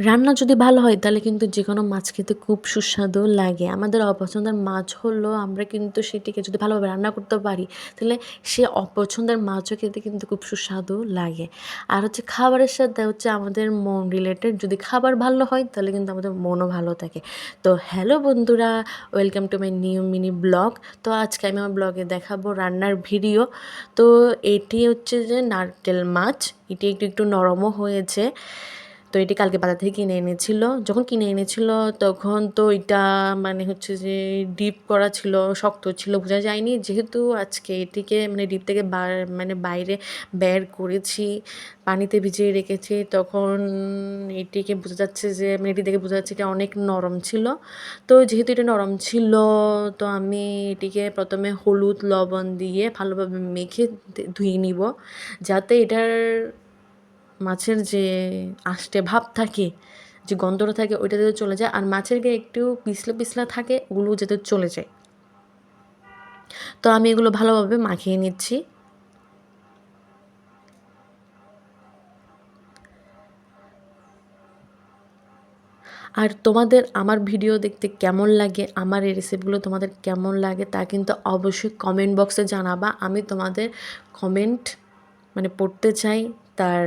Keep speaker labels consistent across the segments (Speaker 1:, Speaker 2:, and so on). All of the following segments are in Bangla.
Speaker 1: রান্না যদি ভালো হয় তাহলে কিন্তু যেকোনো মাছ খেতে খুব সুস্বাদু লাগে। আমাদের অপছন্দের মাছ হলেও আমরা কিন্তু সেটিকে যদি ভালোভাবে রান্না করতে পারি, তাহলে সে অপছন্দের মাছও খেতে কিন্তু খুব সুস্বাদু লাগে। আর হচ্ছে খাবারের সাথে হচ্ছে আমাদের মন রিলেটেড, যদি খাবার ভালো হয় তাহলে কিন্তু আমাদের মনও ভালো থাকে। তো হ্যালো বন্ধুরা, welcome to my new mini blog. তো আজকে আমি আমার ব্লগে দেখাবো রান্নার ভিডিও। তো এটি হচ্ছে যে নারকেল মাছ, এটি একটু একটু নরমও হয়েছে। তো এটি কালকে বাজার থেকে কিনে এনেছিল। যখন কিনে এনেছিল তখন তো এটা মানে হচ্ছে যে ডিপ করা ছিল, শক্ত ছিল, বোঝা যায়নি। যেহেতু আজকে এটিকে মানে ডিপ থেকে মানে বাইরে বের করেছি, পানিতে ভিজিয়ে রেখেছি, তখন এটিকে বোঝা যাচ্ছে যে মানে এটি দেখে বোঝা যাচ্ছে এটা অনেক নরম ছিল। তো যেহেতু এটা নরম ছিল, তো আমি এটিকে প্রথমে হলুদ লবণ দিয়ে ভালোভাবে মেখে ধুয়ে নিব, যাতে এটার মাছের যে আষ্টে ভাব থাকে, যে গন্ধটা থাকে, ওইটা যাতে চলে যায়। আর মাছের গায়ে একটু পিছলা পিছলা থাকে, ওগুলো যাতে চলে যায়। তো আমি এগুলো ভালোভাবে মাখিয়ে নিচ্ছি। আর তোমাদের আমার ভিডিও দেখতে কেমন লাগে, আমার এই রেসিপিগুলো তোমাদের কেমন লাগে, তা কিন্তু অবশ্যই কমেন্ট বক্সে জানাবা। আমি তোমাদের কমেন্ট মানে পড়তে চাই, তার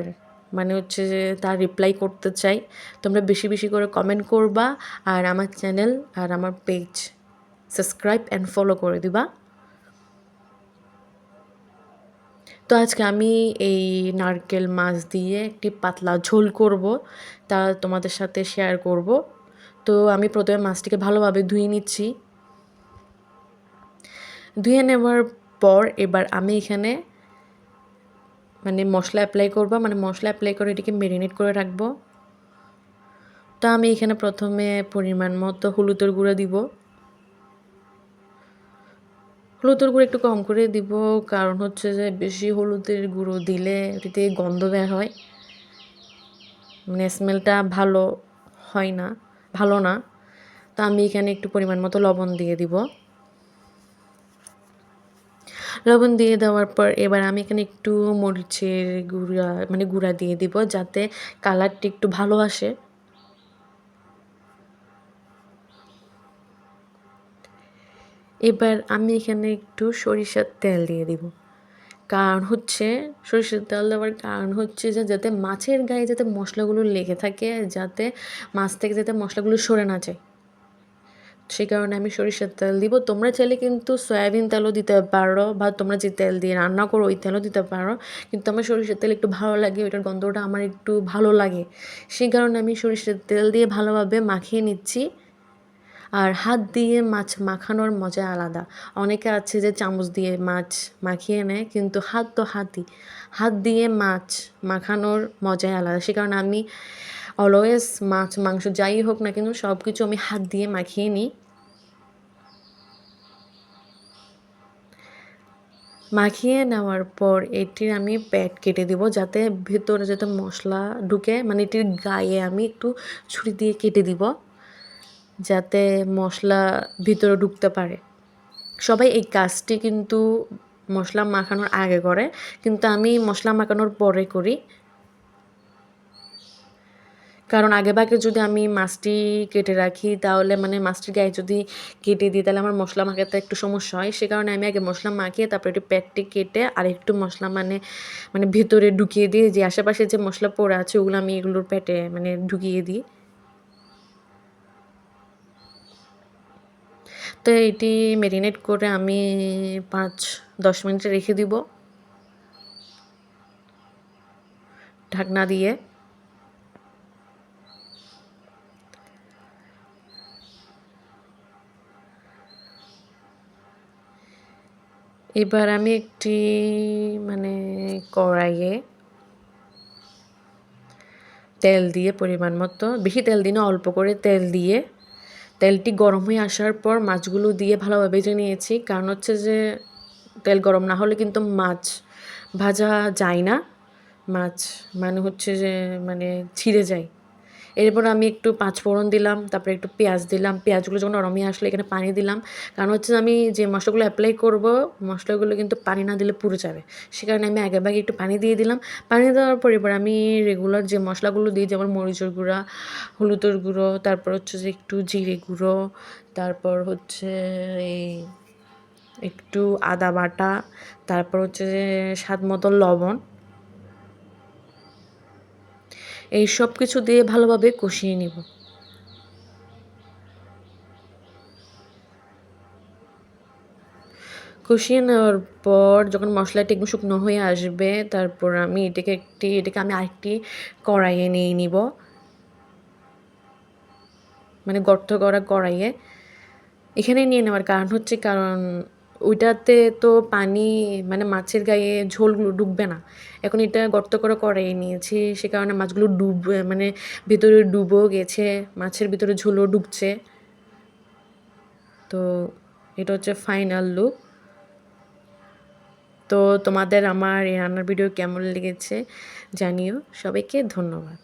Speaker 1: মানে হচ্ছে যে তার রিপ্লাই করতে চাই। তোমরা বেশি বেশি করে কমেন্ট করবা, আর আমার চ্যানেল আর আমার পেজ সাবস্ক্রাইব অ্যান্ড ফলো করে দিবা। তো আজকে আমি এই নারকেল মাছ দিয়ে একটি পাতলা ঝোল করব, তা তোমাদের সাথে শেয়ার করব। তো আমি প্রথমে মাছটিকে ভালোভাবে ধুয়ে নিচ্ছি। ধুয়ে নেওয়ার পর এবার আমি এখানে মানে মশলা অ্যাপ্লাই করব, মানে মশলা অ্যাপ্লাই করে এটিকে ম্যারিনেট করে রাখবো। তো আমি এখানে প্রথমে পরিমাণ মতো হলুদের গুঁড়ো দিব। হলুদের গুঁড়ো একটু কম করে দিব, কারণ হচ্ছে যে বেশি হলুদের গুঁড়ো দিলে ওটিতে গন্ধ বের হয়, মানে স্মেলটা ভালো হয় না, ভালো না। তো আমি এখানে একটু পরিমাণ মতো লবণ দিয়ে দিব। লবণ দিয়ে দেওয়ার পর এবার আমি এখানে একটু মরিচের গুঁড়া মানে গুঁড়া দিয়ে দিব, যাতে কালারটি একটু ভালো আসে। এবার আমি এখানে একটু সরিষার তেল দিয়ে দিব। কারণ হচ্ছে সরিষার তেল দেওয়ার কারণ হচ্ছে যে যাতে মাছের গায়ে যাতে মশলাগুলো লেগে থাকে, যাতে মাছ থেকে যাতে মশলাগুলো সরে না যায়, সেই কারণে আমি সরিষার তেল দিব। তোমরা চাইলে কিন্তু সয়াবিন তেলও দিতে পারো, বা তোমরা যে তেল দিয়ে রান্না করো ওই তেলও দিতে পারো, কিন্তু আমার সরিষার তেল একটু ভালো লাগে, ওইটার গন্ধটা আমার একটু ভালো লাগে, সেই কারণে আমি সরিষার তেল দিয়ে ভালোভাবে মাখিয়ে নিচ্ছি। আর হাত দিয়ে মাছ মাখানোর মজা আলাদা। অনেকে আছে যে চামচ দিয়ে মাছ মাখিয়ে নেয়, কিন্তু হাত তো হাতই, হাত দিয়ে মাছ মাখানোর মজাই আলাদা। সে কারণে আমি অলওয়েজ মাছ মাংস যাই হোক না কেন সব কিছু আমি হাত দিয়ে মাখিয়ে নিই। মাখিয়ে নেওয়ার পর এটির আমি প্যাট কেটে দেব, যাতে ভেতরে যাতে মশলা ঢুকে, মানে এটির গায়ে আমি একটু ছুরি দিয়ে কেটে দিব, যাতে মশলা ভিতরে ঢুকতে পারে। সবাই এই কাজটি কিন্তু মশলা মাখানোর আগে করে, কিন্তু আমি মশলা মাখানোর পরে করি। কারণ আগেভাগে যদি আমি মাছটি কেটে রাখি, তাহলে মানে মাছটির গায়ে যদি কেটে দিই, তাহলে আমার মশলা মাখাতে একটু সমস্যা হয়। সে কারণে আমি আগে মশলা মাখিয়ে তারপরে একটু পেটটি কেটে আর একটু মশলা মানে মানে ভিতরে ঢুকিয়ে দিই, যে আশেপাশে যে মশলা পড়ে আছে ওগুলো আমি এগুলোর পেটে মানে ঢুকিয়ে দিই। তো এটি ম্যারিনেট করে আমি 5-10 মিনিট রেখে দিব ঢাকনা দিয়ে। এবার আমি একটি মানে কড়াইয়ে তেল দিয়ে পরিমাণ মতো, বেশি তেল দিই না, অল্প করে তেল দিয়ে তেলটি গরম হয়ে আসার পর মাছগুলো দিয়ে ভালোভাবে ভেজে নিয়েছি। কারণ হচ্ছে যে তেল গরম না হলে কিন্তু মাছ ভাজা যায় না, মাছ মানে হচ্ছে যে মানে ছিঁড়ে যায়, এরপর আমি একটু পাঁচফোড়ন দিলাম, তারপরে একটু পেঁয়াজ দিলাম। পেঁয়াজগুলো যখন নরম হয়ে আসলো এখানে পানি দিলাম। কারণ হচ্ছে আমি যে মশলাগুলো অ্যাপ্লাই করব, মশলাগুলো কিন্তু পানি না দিলে পুড়ে যাবে। সে কারণে আমি আগেভাগে একটু পানি দিয়ে দিলাম। পানি দেওয়ার পর এবার আমি রেগুলার যে মশলাগুলো দিই, যেমন মরিচের গুঁড়া, হলুদের গুঁড়ো, তারপর হচ্ছে যে একটু জিরে গুঁড়ো, তারপর হচ্ছে এই একটু আদা বাটা, তারপর হচ্ছে যে স্বাদ মতো লবণ, এই সব কিছু দিয়ে ভালোভাবে কষিয়ে নিব। কষিয়ে নেওয়ার পর যখন মশলাটা একটু শুকনো হয়ে আসবে, তারপর আমি এটাকে আমি আরেকটি কড়াইয়ে নিয়ে নিব, মানে গর্ত করা কড়াইয়ে। এখানে নিয়ে নেওয়ার কারণ হচ্ছে, কারণ ওইটাতে তো পানি, মানে মাছের গায়ে ঝোলগুলো ডুববে না। এখন এটা গর্ত করা কড়াইয়ে নিয়েছি, সে কারণে মাছগুলো মানে ভেতরে ডুবেও গেছে, মাছের ভিতরে ঝোলও ডুবছে। তো এটা হচ্ছে ফাইনাল লুক। তো তোমাদের আমার এই রান্নার ভিডিও কেমন লেগেছে জানিও। সবাইকে ধন্যবাদ।